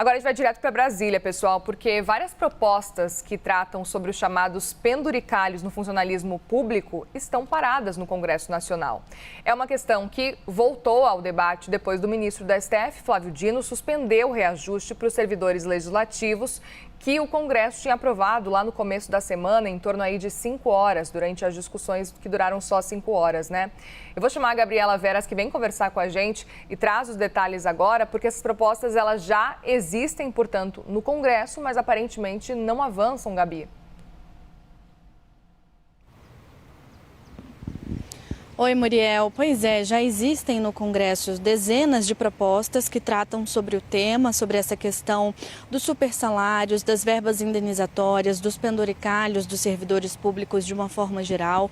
Agora a gente vai direto para Brasília, pessoal, porque várias propostas que tratam sobre os chamados penduricalhos no funcionalismo público estão paradas no Congresso Nacional. É uma questão que voltou ao debate depois do ministro do STF, Flávio Dino, suspender o reajuste para os servidores legislativos que o Congresso tinha aprovado lá no começo da semana, em torno aí de 5 horas, durante as discussões que duraram só 5 horas, né? Eu vou chamar a Gabriela Veras, que vem conversar com a gente e traz os detalhes agora, porque essas propostas elas já existem, portanto, no Congresso, mas aparentemente não avançam, Gabi. Oi, Muriel. Pois é, já existem no Congresso dezenas de propostas que tratam sobre o tema, sobre essa questão dos supersalários, das verbas indenizatórias, dos penduricalhos dos servidores públicos de uma forma geral.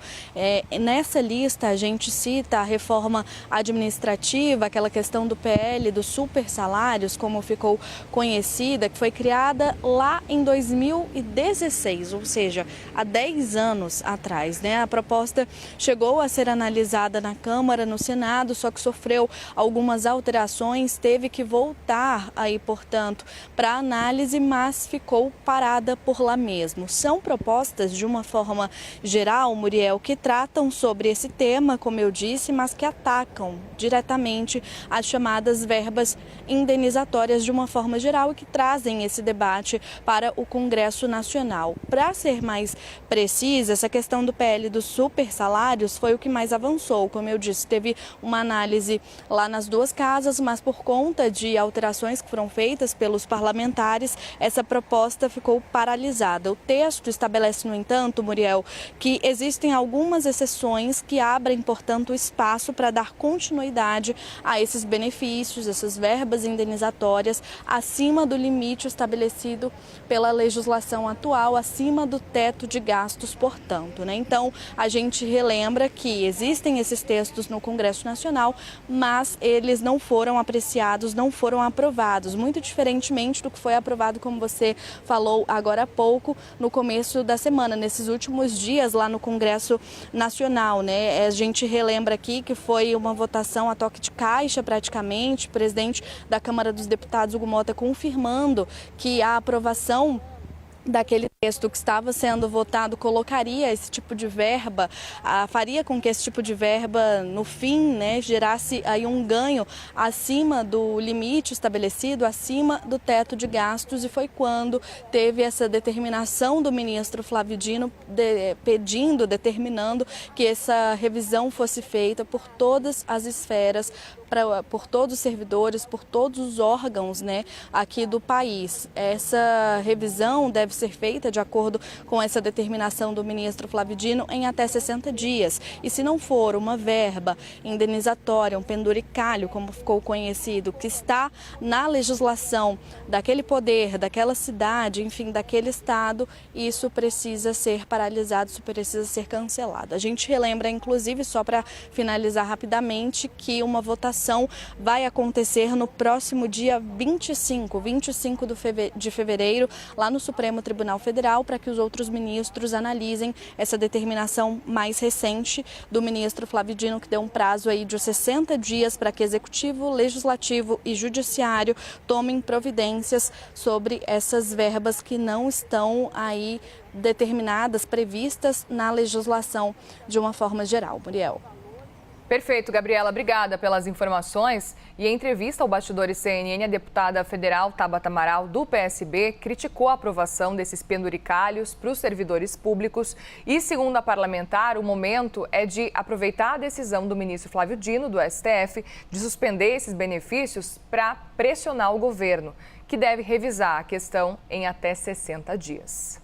Nessa lista, a gente cita a reforma administrativa, aquela questão do PL dos supersalários, como ficou conhecida, que foi criada lá em 2016, ou seja, há 10 anos atrás, né? A proposta chegou a ser analisada na Câmara, no Senado, só que sofreu algumas alterações, teve que voltar aí, portanto, para análise, mas ficou parada por lá mesmo. São propostas de uma forma geral, Muriel, que tratam sobre esse tema, como eu disse, mas que atacam diretamente as chamadas verbas indenizatórias de uma forma geral e que trazem esse debate para o Congresso Nacional. Para ser mais precisa, essa questão do PL dos supersalários foi o que mais avançou. Como eu disse, teve uma análise lá nas duas casas, mas por conta de alterações que foram feitas pelos parlamentares, essa proposta ficou paralisada. O texto estabelece, no entanto, Muriel, que existem algumas exceções que abrem, portanto, espaço para dar continuidade a esses benefícios, essas verbas indenizatórias, acima do limite estabelecido pela legislação atual, acima do teto de gastos, portanto, né? Então, a gente relembra que existem esses textos no Congresso Nacional, mas eles não foram apreciados, não foram aprovados, muito diferentemente do que foi aprovado, como você falou agora há pouco, no começo da semana, nesses últimos dias lá no Congresso Nacional, né? A gente relembra aqui que foi uma votação a toque de caixa praticamente, o presidente da Câmara dos Deputados, Hugo Mota, confirmando que a aprovação daquele texto que estava sendo votado colocaria esse tipo de verba, faria com que esse tipo de verba, no fim, né, gerasse aí um ganho acima do limite estabelecido, acima do teto de gastos, e foi quando teve essa determinação do ministro Flávio Dino determinando que essa revisão fosse feita por todas as esferas, por todos os servidores, por todos os órgãos, né, aqui do país. Essa revisão deve ser feita de acordo com essa determinação do ministro Flávio Dino em até 60 dias. E se não for uma verba indenizatória, um penduricalho, como ficou conhecido, que está na legislação daquele poder, daquela cidade, enfim, daquele estado, isso precisa ser paralisado, isso precisa ser cancelado. A gente relembra, inclusive, só para finalizar rapidamente, que uma votação vai acontecer no próximo dia 25 de fevereiro, lá no Supremo Tribunal Federal, para que os outros ministros analisem essa determinação mais recente do ministro Flávio Dino, que deu um prazo aí de 60 dias para que Executivo, Legislativo e Judiciário tomem providências sobre essas verbas que não estão aí determinadas, previstas na legislação de uma forma geral. Muriel. Perfeito, Gabriela. Obrigada pelas informações. E em entrevista ao Bastidores CNN, a deputada federal Tabata Amaral, do PSB, criticou a aprovação desses penduricalhos para os servidores públicos e, segundo a parlamentar, o momento é de aproveitar a decisão do ministro Flávio Dino, do STF, de suspender esses benefícios para pressionar o governo, que deve revisar a questão em até 60 dias.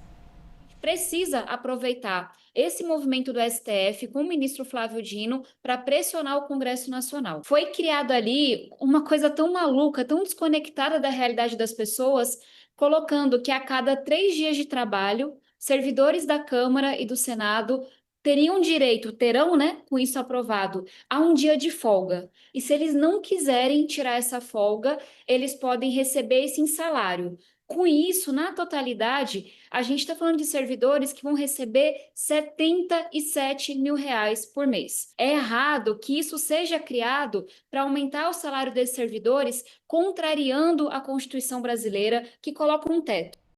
Precisa aproveitar esse movimento do STF com o ministro Flávio Dino para pressionar o Congresso Nacional. Foi criado ali uma coisa tão maluca, tão desconectada da realidade das pessoas, colocando que a cada 3 dias de trabalho, servidores da Câmara e do Senado terão, né, com isso aprovado, a um dia de folga. E se eles não quiserem tirar essa folga, eles podem receber isso em salário. Com isso, na totalidade, a gente está falando de servidores que vão receber R$ 77.000 por mês. É errado que isso seja criado para aumentar o salário desses servidores, contrariando a Constituição brasileira, que coloca um teto.